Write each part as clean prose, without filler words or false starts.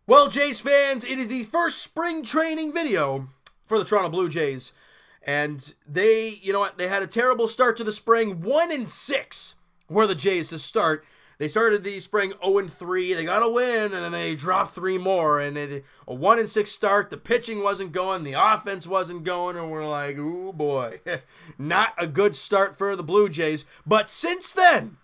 Well, Jays fans, it is the first spring training video for the Toronto Blue Jays. And they, you know what, they had a terrible start to the spring. 1-6 were the Jays to start. They started the spring 0-3. They got a win, and then they dropped 3 more. And a 1-6 start. The pitching wasn't going. The offense wasn't going. And we're like, ooh, boy. Not a good start for the Blue Jays. But since then,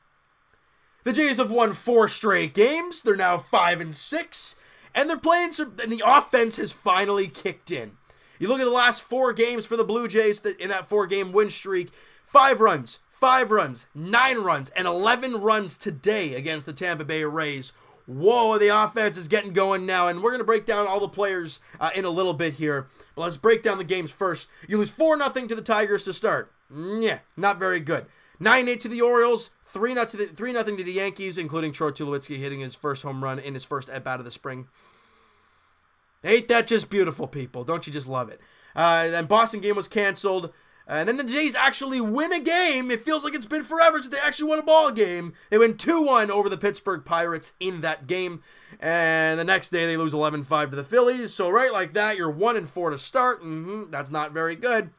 the Jays have won 4 straight games. They're now 5-6. And they're playing some, and the offense has finally kicked in. You look at the last 4 games for the Blue Jays in that 4-game win streak. 5 runs, 5 runs, 9 runs, and 11 runs today against the Tampa Bay Rays. Whoa, the offense is getting going now, and we're going to break down all the players in a little bit here. But let's break down the games first. You lose 4-0 to the Tigers to start. Yeah, not very good. 9-8 to the Orioles, 3-0 to the Yankees, including Troy Tulowitzki hitting his first home run in his first at-bat of the spring. Ain't that just beautiful, people? Don't you just love it? Then Boston game was canceled. And then the Jays actually win a game. It feels like it's been forever since they actually won a ball game. They win 2-1 over the Pittsburgh Pirates in that game. And the next day they lose 11-5 to the Phillies. So right like that, you're 1-4 to start. That's not very good.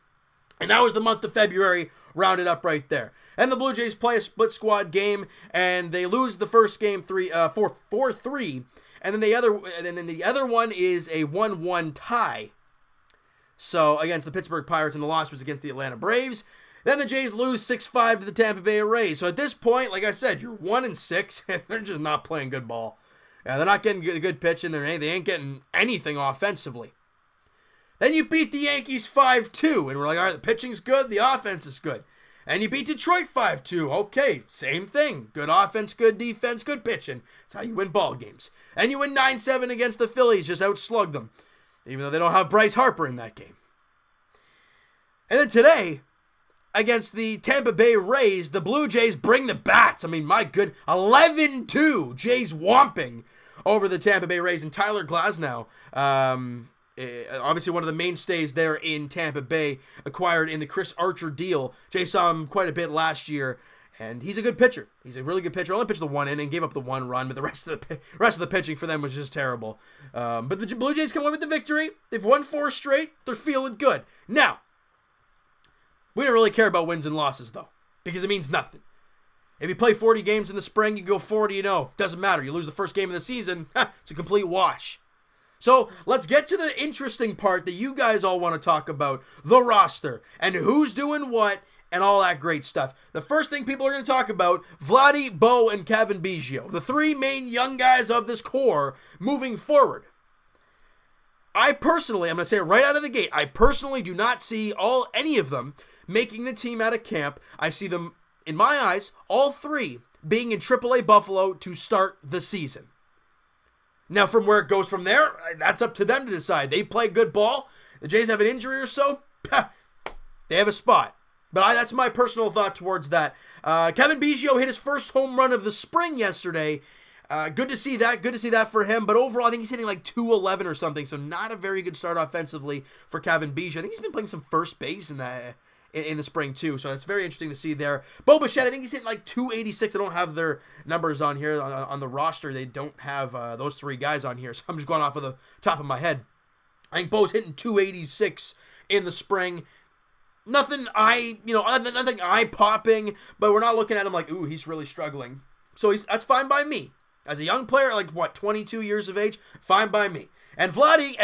And that was the month of February rounded up right there. And the Blue Jays play a split squad game, and they lose the first game 4-3. And then the other one is a 1-1 tie. So against the Pittsburgh Pirates, and the loss was against the Atlanta Braves. Then the Jays lose 6-5 to the Tampa Bay Rays. So at this point, like I said, you're 1-6, and they're just not playing good ball. Yeah, they're not getting good pitching. They ain't getting anything offensively. Then you beat the Yankees 5-2, and we're like, all right, the pitching's good, the offense is good. And you beat Detroit 5-2. Okay, same thing. Good offense, good defense, good pitching. That's how you win ball games. And you win 9-7 against the Phillies, just outslug them. Even though they don't have Bryce Harper in that game. And then today, against the Tampa Bay Rays, the Blue Jays bring the bats. I mean, my good, 11-2, Jays whomping over the Tampa Bay Rays. And Tyler Glasnow, obviously one of the mainstays there in Tampa Bay, acquired in the Chris Archer deal. Jay saw him quite a bit last year, and he's a good pitcher. He's a really good pitcher. Only pitched the 1 inning, gave up the 1 run, but the rest of the pitching for them was just terrible. But the Blue Jays come away with the victory. They've won 4 straight. They're feeling good. Now, we don't really care about wins and losses, though, because it means nothing. If you play 40 games in the spring, you go 40-0. Doesn't matter. You lose the first game of the season, it's a complete wash. So let's get to the interesting part that you guys all want to talk about, the roster, and who's doing what, and all that great stuff. The first thing people are going to talk about, Vladdy, Bo, and Cavan Biggio, the 3 main young guys of this core moving forward. I personally, I'm going to say it right out of the gate, I personally do not see any of them making the team out of camp. I see them, in my eyes, all 3 being in AAA Buffalo to start the season. Now, from where it goes from there, that's up to them to decide. They play good ball. The Jays have an injury or so, they have a spot. But that's my personal thought towards that. Cavan Biggio hit his first home run of the spring yesterday. Good to see that. Good to see that for him. But overall, I think he's hitting like 211 or something. So not a very good start offensively for Cavan Biggio. I think he's been playing some first base in the spring too. So that's very interesting to see there. Bo Bichette, I think he's hitting like 286. I don't have their numbers on here on the roster. They don't have those 3 guys on here. So I'm just going off of the top of my head. I think Bo's hitting 286 in the spring. Nothing eye-popping, but we're not looking at him like, ooh, he's really struggling. So that's fine by me. As a young player, like, 22 years of age, fine by me. And Vladdy,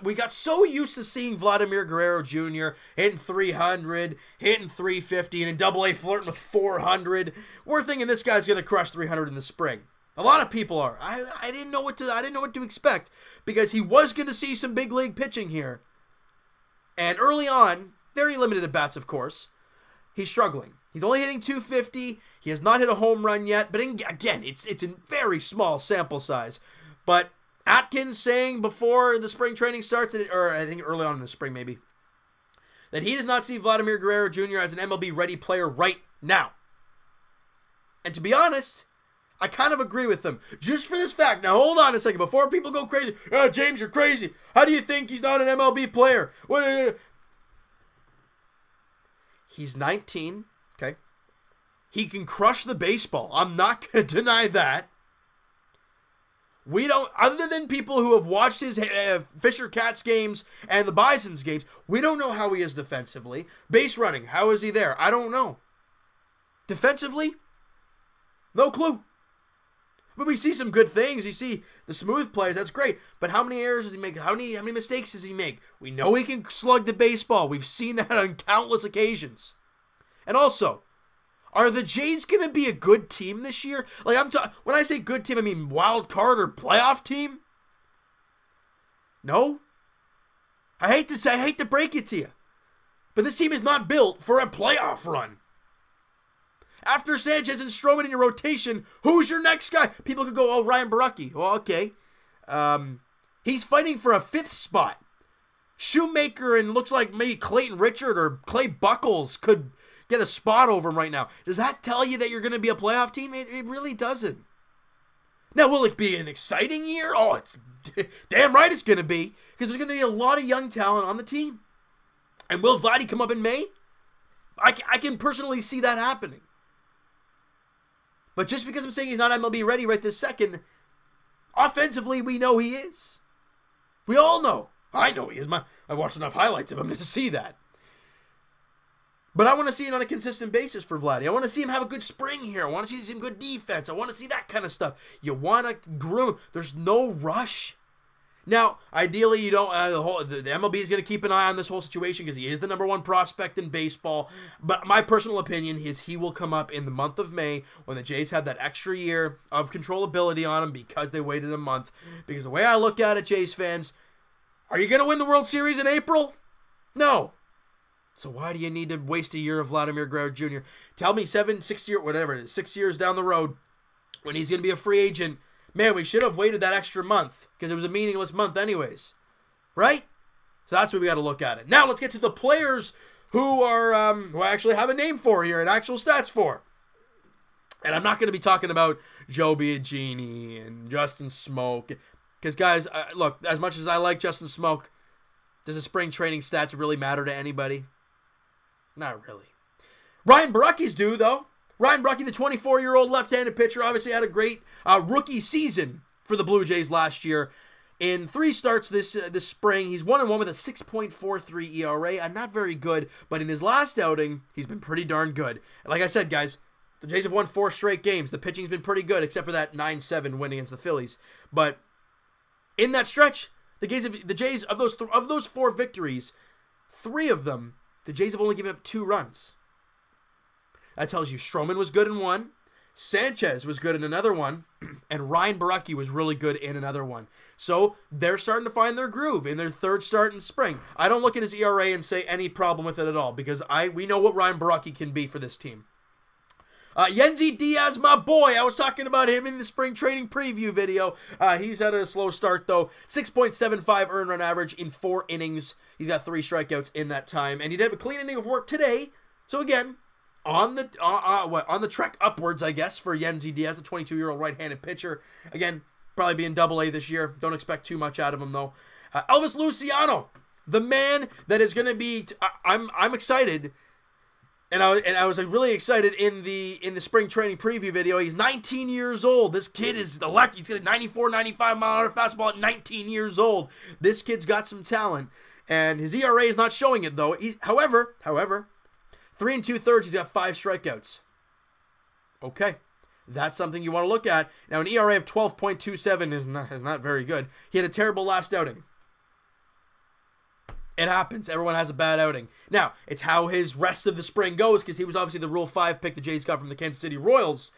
we got so used to seeing Vladimir Guerrero Jr. hitting 300, hitting 350, and in AA flirting with 400. We're thinking this guy's going to crush 300 in the spring. A lot of people are. I didn't know what to expect, because he was going to see some big league pitching here. And early on, very limited at bats, of course, he's struggling. He's only hitting 250. He has not hit a home run yet. But again, it's a very small sample size. But Atkins saying before the spring training starts, or I think early on in the spring maybe, that he does not see Vladimir Guerrero Jr. as an MLB-ready player right now. And to be honest, I kind of agree with him. Just for this fact. Now, hold on a second. Before people go crazy, oh, James, you're crazy. How do you think he's not an MLB player? He's 19, okay? He can crush the baseball. I'm not going to deny that. We don't, other than people who have watched his Fisher Cats games and the Bison's games, we don't know how he is defensively. Base running, how is he there? I don't know. Defensively, no clue. But we see some good things. You see the smooth plays, that's great. But how many errors does he make? How many mistakes does he make? We know he can slug the baseball. We've seen that on countless occasions. And also, are the Jays going to be a good team this year? Like, when I say good team, I mean wild card or playoff team? No? I hate to break it to you, but this team is not built for a playoff run. After Sanchez and Stroman in your rotation, who's your next guy? People could go, oh, Ryan Borucki. Well, okay. He's fighting for a 5th spot. Shoemaker and looks like maybe Clayton Richard or Clay Buckles could get a spot over him right now. Does that tell you that you're going to be a playoff team? It really doesn't. Now, will it be an exciting year? Oh, it's damn right it's going to be, because there's going to be a lot of young talent on the team. And will Vladdy come up in May? I can personally see that happening. But just because I'm saying he's not MLB ready right this second, offensively, we know he is. We all know. I know he is. I watched enough highlights of him to see that. But I want to see it on a consistent basis for Vladdy. I want to see him have a good spring here. I want to see some good defense. I want to see that kind of stuff. You want to groom. There's no rush. Now, ideally, you don't. The MLB is going to keep an eye on this whole situation because he is the #1 prospect in baseball. But my personal opinion is he will come up in the month of May when the Jays have that extra year of controllability on him because they waited a month. Because the way I look at it, Jays fans, are you going to win the World Series in April? No. So why do you need to waste a year of Vladimir Guerrero Jr.? Tell me 6 years, whatever it is, 6 years down the road when he's going to be a free agent. Man, we should have waited that extra month because it was a meaningless month anyways. Right? So that's what we got to look at it. Now let's get to the players who are, who I actually have a name for here and actual stats for. And I'm not going to be talking about Joe Biagini and Justin Smoke. Because guys, look, as much as I like Justin Smoke, does the spring training stats really matter to anybody? Not really. Ryan Borucki's do, though. Ryan Borucki, the 24-year-old left-handed pitcher, obviously had a great rookie season for the Blue Jays last year. In 3 starts this spring, he's 1-1 with a 6.43 ERA. Not very good, but in his last outing, he's been pretty darn good. And like I said, guys, the Jays have won 4 straight games. The pitching's been pretty good, except for that 9-7 win against the Phillies. But in that stretch, the Jays of those 4 victories, 3 of them, the Jays have only given up 2 runs. That tells you Stroman was good in 1, Sanchez was good in another one, and Ryan Borucki was really good in another one. So they're starting to find their groove in their 3rd start in spring. I don't look at his ERA and say any problem with it at all because we know what Ryan Borucki can be for this team. Yennsy Diaz, my boy. I was talking about him in the spring training preview video. He's had a slow start, though. 6.75 earned run average in 4 innings. He's got 3 strikeouts in that time. And he did have a clean inning of work today. So, again, on the trek upwards, I guess, for Yennsy Diaz, the 22-year-old right-handed pitcher. Again, probably being AA this year. Don't expect too much out of him, though. Elvis Luciano, the man that is going to be... I'm excited... And I was really excited in the spring training preview video. He's 19 years old. This kid is electric. He's got a 94, 95 mile an hour fastball at 19 years old. This kid's got some talent, and his ERA is not showing it though. However, 3 2/3. He's got 5 strikeouts. Okay, that's something you want to look at. Now an ERA of 12.27 is not very good. He had a terrible last outing. It happens. Everyone has a bad outing. Now, it's how his rest of the spring goes because he was obviously the Rule 5 pick the Jays got from the Kansas City Royals.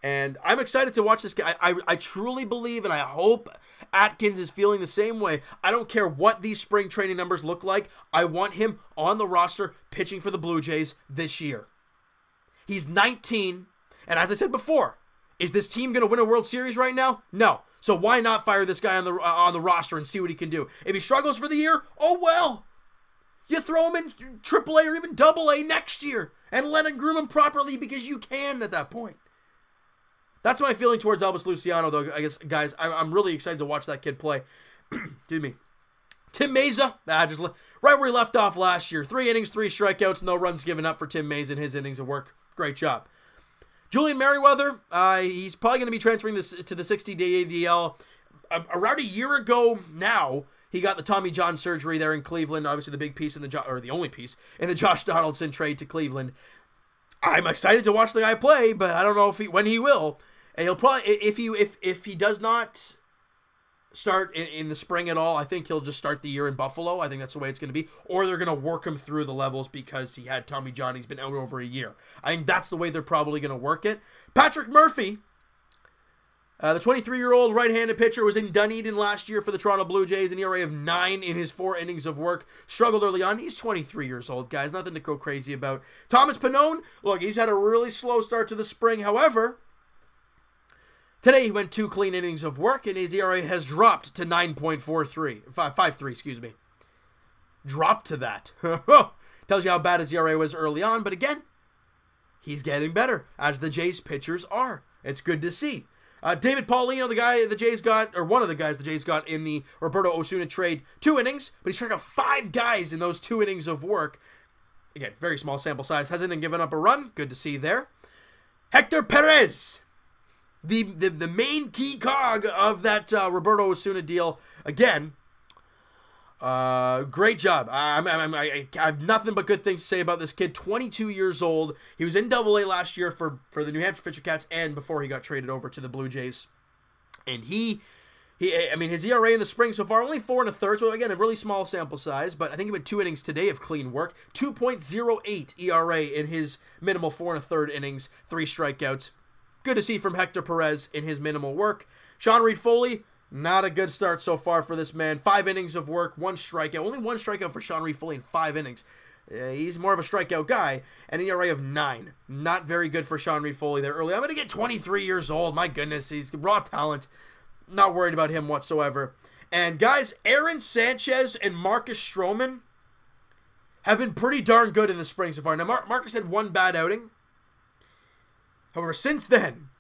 And I'm excited to watch this guy. I truly believe, and I hope Atkins is feeling the same way. I don't care what these spring training numbers look like. I want him on the roster pitching for the Blue Jays this year. He's 19, and as I said before, is this team going to win a World Series right now? No. So why not fire this guy on the roster and see what he can do? If he struggles for the year, oh well. You throw him in AAA or even AA next year and let him groom him properly because you can at that point. That's my feeling towards Elvis Luciano, though, I guess, guys. I'm really excited to watch that kid play. Excuse me. Tim Meza, just right where he left off last year. 3 innings, 3 strikeouts, no runs given up for Tim Meza in his innings of work. Great job. Julian Merriweather, he's probably going to be transferring this to the 60-day ADL. around a year ago now, he got the Tommy John surgery there in Cleveland. Obviously, the big piece in the only piece in the Josh Donaldson trade to Cleveland. I'm excited to watch the guy play, but I don't know when he will. And he'll probably, if he does not start in the spring at all, I think he'll just start the year in Buffalo. I think that's the way it's going to be. Or they're going to work him through the levels because he had Tommy John. He's been out over a year. I think that's the way they're probably going to work it. Patrick Murphy, the 23-year-old right-handed pitcher, was in Dunedin last year for the Toronto Blue Jays, an ERA of 9 in his 4 innings of work. Struggled early on. He's 23 years old, guys. Nothing to go crazy about. Thomas Pannone, look, he's had a really slow start to the spring. However, today he went 2 clean innings of work, and his ERA has dropped to 9.53, excuse me. Dropped to that. Tells you how bad his ERA was early on, but again, he's getting better, as the Jays pitchers are. It's good to see. David Paulino, the guy the Jays got, or one of the guys the Jays got in the Roberto Osuna trade, 2 innings, but he struck out 5 guys in those 2 innings of work. Again, very small sample size. Hasn't even given up a run. Good to see there. Hector Perez, the main key cog of that Roberto Osuna deal. Again, great job. I have nothing but good things to say about this kid. 22 years old. He was in AA last year for the New Hampshire Fisher Cats and before he got traded over to the Blue Jays. And his ERA in the spring so far, only 4 1/3, so again, a really small sample size, but I think he went 2 innings today of clean work. 2.08 ERA in his minimal 4 1/3 innings, 3 strikeouts. Good to see from Hector Perez in his minimal work. Sean Reid-Foley, not a good start so far for this man. 5 innings of work, 1 strikeout. Only 1 strikeout for Sean Reid-Foley in 5 innings. He's more of a strikeout guy. And an ERA of 9. Not very good for Sean Reid-Foley there early. I'm going to get 23 years old. My goodness, he's raw talent. Not worried about him whatsoever. And guys, Aaron Sanchez and Marcus Stroman have been pretty darn good in the spring so far. Now, Marcus had 1 bad outing. However, since then,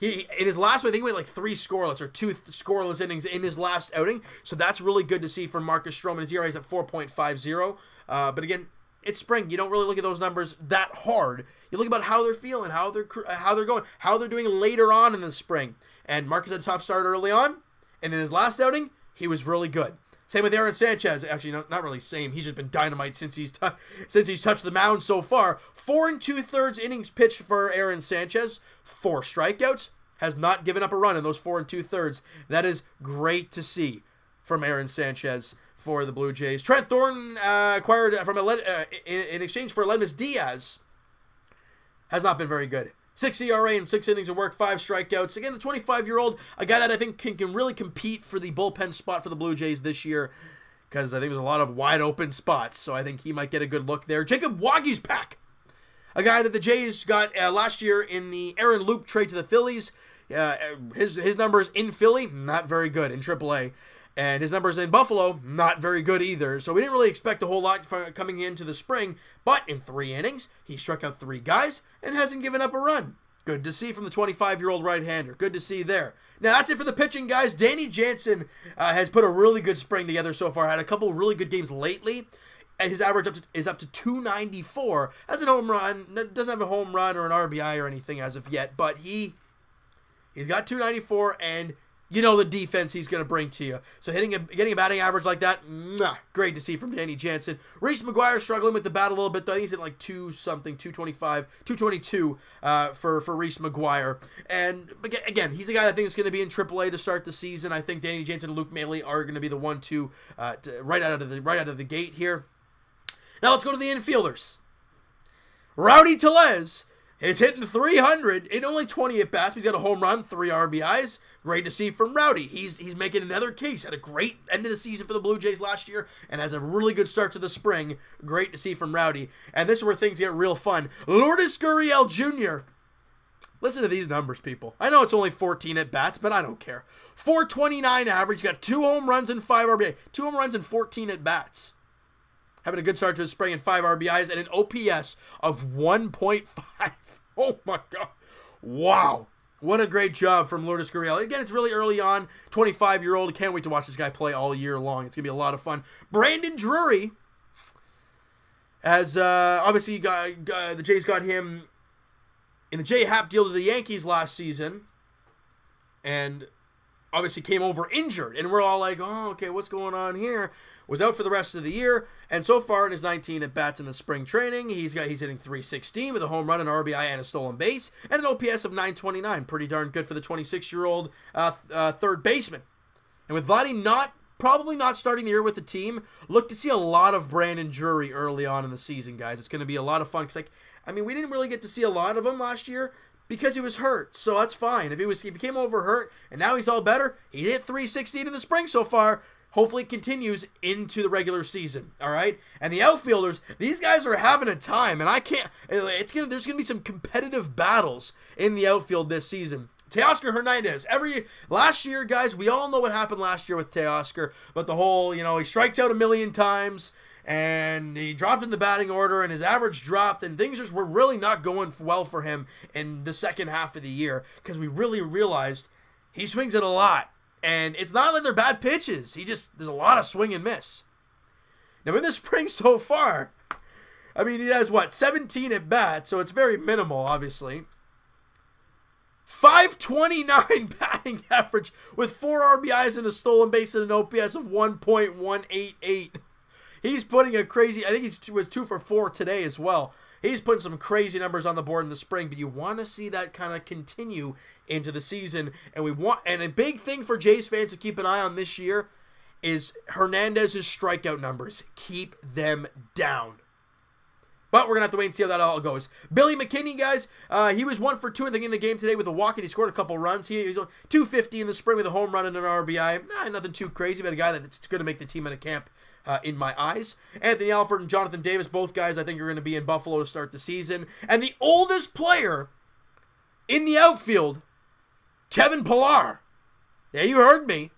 in his last one, I think he went like 3 scoreless or 2 scoreless innings in his last outing. So that's really good to see from Marcus Stroman. His ERA is at 4.50. But again, it's spring. You don't really look at those numbers that hard. You look about how they're feeling, how they're going, how they're doing later on in the spring. And Marcus had a tough start early on, and in his last outing, he was really good. Same with Aaron Sanchez. Actually, not really same. He's just been dynamite since he's touched the mound so far. 4 2/3 innings pitched for Aaron Sanchez. 4 strikeouts. Has not given up a run in those 4 2/3. That is great to see from Aaron Sanchez for the Blue Jays. Trent Thornton acquired from in exchange for Aledmys Diaz. Has not been very good. 6 ERA and 6 innings of work, 5 strikeouts. Again, the 25-year-old, a guy that I think can really compete for the bullpen spot for the Blue Jays this year, because I think there's a lot of wide open spots, so I think he might get a good look there. Jacob Waguespack, a guy that the Jays got last year in the Aaron Loop trade to the Phillies. His numbers in Philly, not very good in AAA. And his numbers in Buffalo, not very good either. So we didn't really expect a whole lot coming into the spring. But in 3 innings, he struck out 3 guys and hasn't given up a run. Good to see from the 25-year-old right-hander. Good to see there. Now, that's it for the pitching, guys. Danny Jansen has put a really good spring together so far. Had a couple of really good games lately. And his average is up to 294. Has a home run. Doesn't have a home run or an RBI or anything as of yet. But he's got 294, and you know the defense he's going to bring to you. So getting a batting average like that, great to see from Danny Jansen. Reese McGuire struggling with the bat a little bit, though. I think he's at like 225, 222 for Reese McGuire. And again, he's a guy that I think is going to be in AAA to start the season. I think Danny Jansen and Luke Maley are going to be the 1-2 right out of the gate here. Now let's go to the infielders. Rowdy Tellez is hitting 300 in only 20 at-bats. He's got a home run, 3 RBIs. Great to see from Rowdy. He's making another case. Had a great end of the season for the Blue Jays last year and has a really good start to the spring. Great to see from Rowdy. And this is where things get real fun. Lourdes Gurriel Jr. Listen to these numbers, people. I know it's only 14 at-bats, but I don't care. 429 average. Got 2 home runs and 5 RBIs. 2 home runs and 14 at-bats. Having a good start to the spring and 5 RBIs and an OPS of 1.5. Oh my God. Wow. What a great job from Lourdes Gurriel. Again, it's really early on. 25-year-old. Can't wait to watch this guy play all year long. It's going to be a lot of fun. Brandon Drury, as obviously the Jays got him in the J-Happ deal to the Yankees last season. And obviously came over injured, and we're all like, oh, okay, what's going on here? Was out for the rest of the year, and so far in his 19 at-bats in the spring training, he's hitting .316 with a home run, an RBI, and a stolen base, and an OPS of .929. Pretty darn good for the 26-year-old third baseman. And with Vladdy probably not starting the year with the team, look to see a lot of Brandon Drury early on in the season, guys. It's going to be a lot of fun, because, we didn't really get to see a lot of him last year, because he was hurt, so that's fine. If he came over hurt, and now he's all better, he hit .316 in the spring so far. Hopefully it continues into the regular season, all right? And the outfielders, these guys are having a time, and there's going to be some competitive battles in the outfield this season. Teoscar Hernandez, last year, guys, we all know what happened last year with Teoscar, but the whole, he strikes out a million times, and he dropped in the batting order, and his average dropped, and things were really not going well for him in the second half of the year, because we really realized he swings it a lot. And it's not like they're bad pitches. There's a lot of swing and miss. Now, in the spring so far, he has, 17 at-bats, so it's very minimal, obviously. .529 batting average with 4 RBIs and a stolen base and an OPS of 1.188. He's putting a crazy, I think he was 2 for 4 today as well. He's putting some crazy numbers on the board in the spring, but you want to see that kind of continue into the season. And a big thing for Jays fans to keep an eye on this year is Hernandez's strikeout numbers. Keep them down. But we're going to have to wait and see how that all goes. Billy McKinney, guys, he was 1 for 2 in the game today with a walk, and he scored a couple runs. He was on .250 in the spring with a home run and an RBI. Nothing too crazy, but a guy that's going to make the team out of camp. In my eyes. Anthony Alford and Jonathan Davis, both guys I think are going to be in Buffalo to start the season. And the oldest player in the outfield, Kevin Pillar. Yeah, you heard me.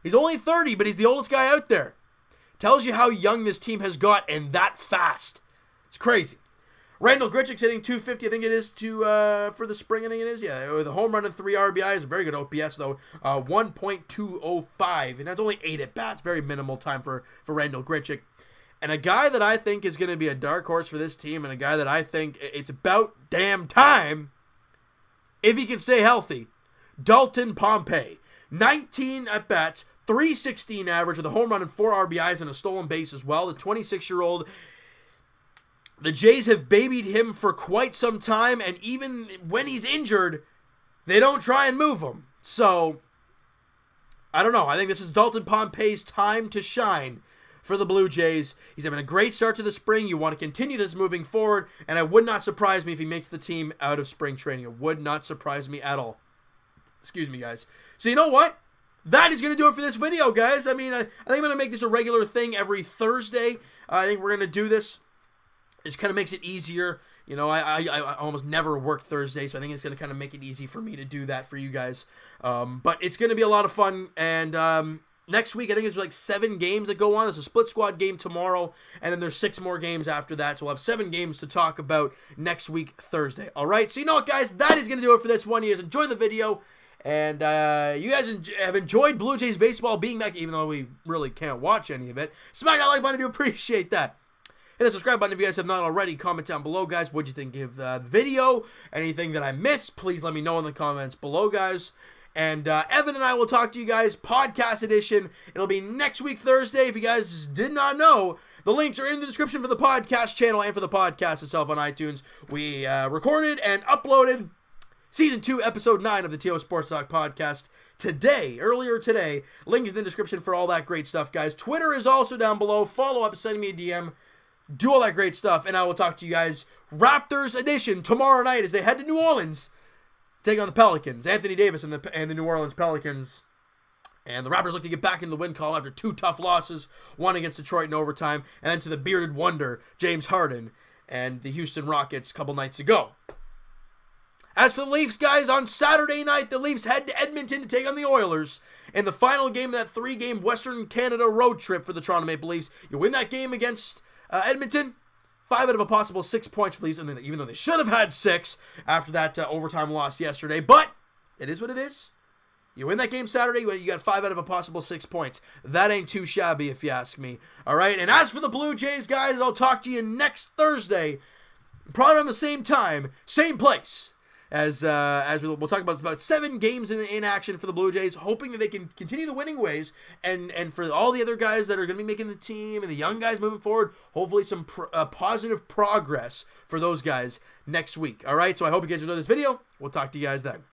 He's only 30, but he's the oldest guy out there. Tells you how young this team has got, and that fast. It's crazy. Randall Grichuk's hitting .250, I think it is, for the spring, I think it is. Yeah, with a home run and 3 RBIs. A very good OPS, though. 1.205, and that's only 8 at-bats. Very minimal time for Randall Grichuk. And a guy that I think is going to be a dark horse for this team, and a guy that I think it's about damn time, if he can stay healthy, Dalton Pompey. 19 at-bats, .316 average with a home run and 4 RBIs and a stolen base as well. The 26-year-old... The Jays have babied him for quite some time, and even when he's injured, they don't try and move him. So, I don't know. I think this is Dalton Pompey's time to shine for the Blue Jays. He's having a great start to the spring. You want to continue this moving forward, and it would not surprise me if he makes the team out of spring training. It would not surprise me at all. Excuse me, guys. So, you know what? That is going to do it for this video, guys. I think I'm going to make this a regular thing every Thursday. I think we're going to do this. It just kind of makes it easier. I almost never work Thursday, so I think it's going to kind of make it easy for me to do that for you guys. But it's going to be a lot of fun. And next week, I think there's 7 games that go on. There's a split squad game tomorrow, and then there's 6 more games after that. So we'll have 7 games to talk about next week, Thursday. All right? So you know what, guys? That is going to do it for this one. You guys enjoy the video. And you guys have enjoyed Blue Jays baseball being back, even though we really can't watch any of it. Smack that like button if you appreciate that. Hit the subscribe button if you guys have not already. Comment down below, guys. What'd you think of the video? Anything that I missed, please let me know in the comments below, guys. And Evan and I will talk to you guys, podcast edition. It'll be next week, Thursday. If you guys did not know, the links are in the description for the podcast channel and for the podcast itself on iTunes. We recorded and uploaded Season 2, Episode 9 of the TO Sports Talk podcast earlier today. Link is in the description for all that great stuff, guys. Twitter is also down below. Follow up, send me a DM. Do all that great stuff, and I will talk to you guys Raptors edition tomorrow night as they head to New Orleans, take on the Pelicans. Anthony Davis and the New Orleans Pelicans. And the Raptors look to get back into the win column after 2 tough losses, one against Detroit in overtime, and then to the bearded wonder, James Harden, and the Houston Rockets a couple nights ago. As for the Leafs, guys, on Saturday night, the Leafs head to Edmonton to take on the Oilers in the final game of that 3-game Western Canada road trip for the Toronto Maple Leafs. You win that game against Edmonton, 5 out of a possible 6 points for the Leafs, and even though they should have had 6 after that overtime loss yesterday. But it is what it is. You win that game Saturday, you got 5 out of a possible 6 points. That ain't too shabby if you ask me. All right, and as for the Blue Jays, guys, I'll talk to you next Thursday, probably around the same time, same place, we'll talk about 7 games in action for the Blue Jays, hoping that they can continue the winning ways, and for all the other guys that are going to be making the team and the young guys moving forward, hopefully some positive progress for those guys next week. All right, so I hope you guys enjoyed this video. We'll talk to you guys then.